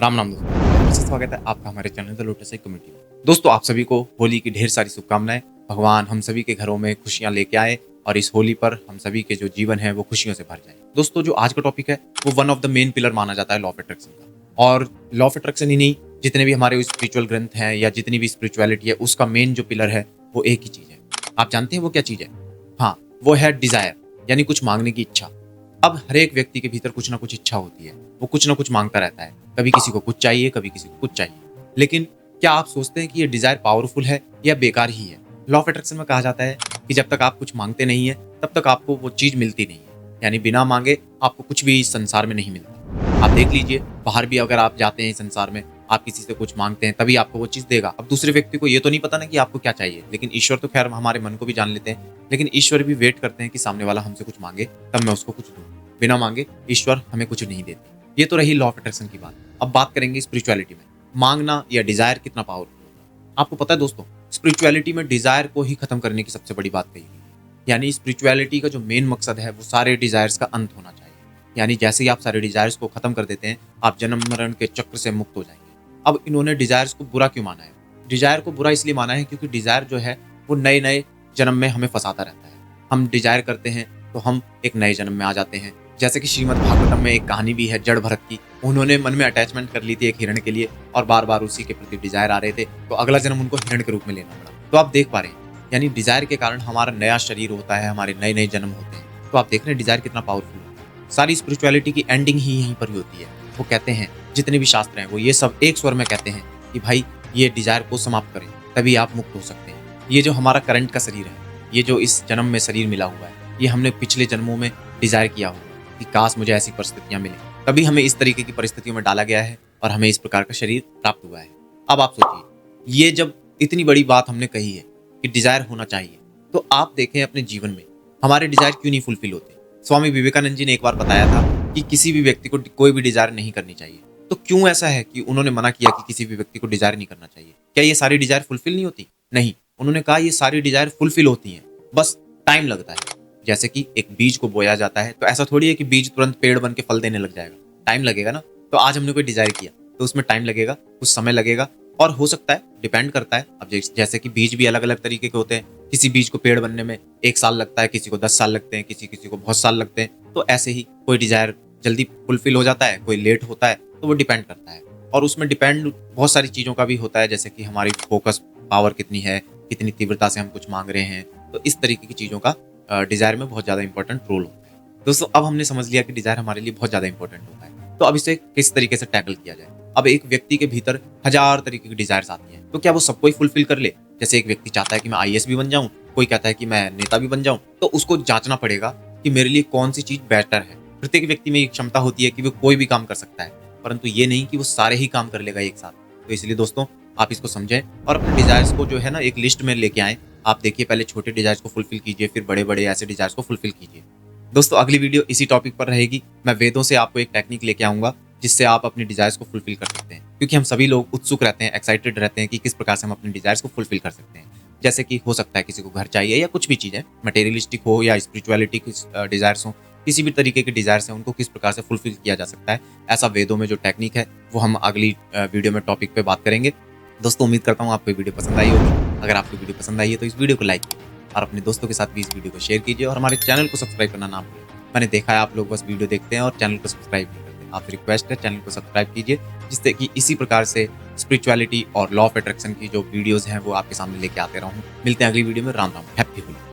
राम राम दोस्तों, फिर से स्वागत है आपका हमारे चैनल द लोटस कम्युनिटी में। दोस्तों, आप सभी को होली की ढेर सारी शुभकामनाएं। भगवान हम सभी के घरों में खुशियां लेके आए और इस होली पर हम सभी के जो जीवन है वो खुशियों से भर जाए। दोस्तों, जो आज का टॉपिक है वो one of the main pillar माना जाता है लॉ ऑफ अट्रैक्शन का। और लॉ ऑफ अट्रैक्शन ही नहीं, जितने भी हमारे स्पिरिचुअल ग्रंथ हैं या जितनी भी स्पिरिचुअलिटी है, उसका मेन जो पिलर है वो एक ही चीज है। आप जानते हैं वो क्या चीज है? हाँ, वो है डिजायर, यानी कुछ मांगने की इच्छा। अब हर एक व्यक्ति के भीतर कुछ ना कुछ इच्छा होती है, वो कुछ ना कुछ मांगता रहता है। कभी किसी को कुछ चाहिए, कभी किसी को कुछ चाहिए। लेकिन क्या आप सोचते हैं कि ये डिजायर पावरफुल है या बेकार ही है? लॉ ऑफ अट्रैक्शन में कहा जाता है कि जब तक आप कुछ मांगते नहीं है तब तक आपको वो चीज मिलती नहीं है। यानी बिना मांगे आपको कुछ भी इस संसार में नहीं मिलता। आप देख लीजिए, बाहर भी अगर आप जाते हैं इस संसार में, आप किसी से कुछ मांगते हैं तभी आपको वो चीज देगा। अब दूसरे व्यक्ति को ये तो नहीं पता ना कि आपको क्या चाहिए, लेकिन ईश्वर तो खैर हमारे मन को भी जान लेते हैं। लेकिन ईश्वर भी वेट करते हैं कि सामने वाला हमसे कुछ मांगे तब मैं उसको कुछ दूं। बिना मांगे ईश्वर हमें कुछ नहीं देते। ये तो रही लॉ ऑफ अट्रैक्शन की बात। अब बात करेंगे स्पिरिचुअलिटी में, मांगना या डिजायर कितना पावरफुल होता है। आपको पता है दोस्तों, स्पिरिचुअलिटी में डिजायर को ही खत्म करने की सबसे बड़ी बात कही गई है। यानी स्पिरिचुअलिटी का जो मेन मकसद है वो सारे डिजायर्स का अंत होना चाहिए। यानी जैसे ही आप सारे डिजायर्स को खत्म कर देते हैं, आप जन्म मरण के चक्र से मुक्त हो जाएंगे। अब इन्होंने डिजायर्स को बुरा क्यों माना है? डिजायर को बुरा इसलिए माना है क्योंकि डिजायर जो है वो नए नए जन्म में हमें फंसाता रहता है। हम डिजायर करते हैं तो हम एक नए जन्म में आ जाते हैं। जैसे कि श्रीमद् भागवतम में एक कहानी भी है जड़ भरत की। उन्होंने मन में अटैचमेंट कर ली थी एक हिरण के लिए और बार बार उसी के प्रति डिजायर आ रहे थे, तो अगला जन्म उनको हिरण के रूप में लेना पड़ा। तो आप देख पा रहे हैं, यानी डिजायर के कारण हमारा नया शरीर होता है, हमारे नए नए जन्म होते हैं। तो आप देख रहे हैं डिजायर कितना पावरफुल होता है। सारी स्पिरिचुअलिटी की एंडिंग ही यहीं पर ही होती है। वो कहते हैं, जितने भी शास्त्र हैं वो ये सब एक स्वर में कहते हैं कि भाई ये डिजायर को समाप्त करें, तभी आप मुक्त हो सकते हैं। ये जो हमारा करंट का शरीर है, ये जो इस जन्म में शरीर मिला हुआ है, ये हमने पिछले जन्मों में डिजायर किया हुआ है कि काश मुझे ऐसी परिस्थितियां मिले, तभी हमें इस तरीके की परिस्थितियों में डाला गया है और हमें इस प्रकार का शरीर प्राप्त हुआ है। अब आप सोचिए, ये जब इतनी बड़ी बात हमने कही है कि डिजायर होना चाहिए, तो आप देखें अपने जीवन में हमारे डिजायर क्यों नहीं फुलफिल होते। स्वामी विवेकानंद जी ने एक बार बताया था कि किसी भी व्यक्ति को कोई भी डिजायर नहीं करनी चाहिए। तो क्यों ऐसा है कि उन्होंने मना किया कि किसी भी व्यक्ति को डिजायर नहीं करना चाहिए? क्या ये सारी डिजायर फुलफिल नहीं होती? नहीं, उन्होंने कहा ये सारी डिजायर फुलफिल होती हैं, बस टाइम लगता है। जैसे कि एक बीज को बोया जाता है, तो ऐसा थोड़ी है कि बीज तुरंत पेड़ बन के फल देने लग जाएगा, टाइम लगेगा ना। तो आज हमने कोई डिजायर किया तो उसमें टाइम लगेगा, कुछ समय लगेगा, और हो सकता है, डिपेंड करता है। अब जैसे कि बीज भी अलग अलग तरीके के होते हैं। किसी बीज को पेड़ बनने में 1 साल लगता है, किसी को 10 साल लगते हैं, किसी किसी को बहुत साल लगते हैं। तो ऐसे ही कोई डिजायर जल्दी फुलफिल हो जाता है, कोई लेट होता है, तो वो डिपेंड करता है। और उसमें डिपेंड बहुत सारी चीज़ों का भी होता है, जैसे कि हमारी फोकस पावर कितनी है, कितनी तीव्रता से हम कुछ मांग रहे हैं। तो इस तरीके की चीज़ों का डिजायर में बहुत ज़्यादा इंपॉर्टेंट रोल होता है। दोस्तों, अब हमने समझ लिया कि डिजायर हमारे लिए बहुत ज़्यादा इंपॉर्टेंट होता है। तो अब इसे किस तरीके से टैकल किया जाए? अब एक व्यक्ति के भीतर 1000 तरीके की डिजायर्स आती हैं, तो क्या वो सबको ही फुलफिल कर ले? जैसे एक व्यक्ति चाहता है कि मैं आईएएस भी बन जाऊं, कोई कहता है कि मैं नेता भी बन जाऊं, तो उसको जांचना पड़ेगा कि मेरे लिए कौन सी चीज बेटर है। प्रत्येक व्यक्ति में ये क्षमता होती है कि वो कोई भी काम कर सकता है, परंतु ये नहीं कि वो सारे ही काम कर लेगा एक साथ। तो इसलिए दोस्तों, आप इसको समझें और अपने डिजायर्स को जो है ना एक लिस्ट में लेके आए। आप देखिए, पहले छोटे डिजायर्स को फुलफिल कीजिए, फिर बड़े बड़े ऐसे डिजायर्स को फुलफिल कीजिए। दोस्तों, अगली वीडियो इसी टॉपिक पर रहेगी। मैं वेदों से आपको एक टेक्निक लेके आऊंगा जिससे आप अपने डिजायर्स को फुलफिल कर सकते हैं, क्योंकि हम सभी लोग उत्सुक रहते हैं, एक्साइटेड रहते हैं कि किस प्रकार से हम अपने डिजायर्स को फुलफिल कर सकते हैं। जैसे कि हो सकता है किसी को घर चाहिए या कुछ भी चीज़ है, मटेरियलिस्टिक हो या स्पिरिचुअलिटी की डिजायर्स हो, किसी भी तरीके के डिजायर्स हैं, उनको किस प्रकार से फुलफिल किया जा सकता है, ऐसा वेदों में जो टेक्निक है वो हम अगली वीडियो में टॉपिक पे बात करेंगे। दोस्तों, उम्मीद करता हूँ आपको वीडियो पसंद आई होगी। अगर आपको वीडियो पसंद आई है तो इस वीडियो को लाइक कीजिए और अपने दोस्तों के साथ भी इस वीडियो को शेयर कीजिए और हमारे चैनल को सब्सक्राइब करना ना भूलें। मैंने देखा है आप लोग बस वीडियो देखते हैं और चैनल को सब्सक्राइब नहीं करते। आपसे रिक्वेस्ट है, चैनल को सब्सक्राइब कीजिए, जिससे कि इसी प्रकार से स्पिरिचुअलिटी और लॉ ऑफ अट्रैक्शन की जो वीडियोस हैं वो आपके सामने लेके आते रहूँ। मिलते हैं अगली वीडियो में। राम राम, हैप्पी होली।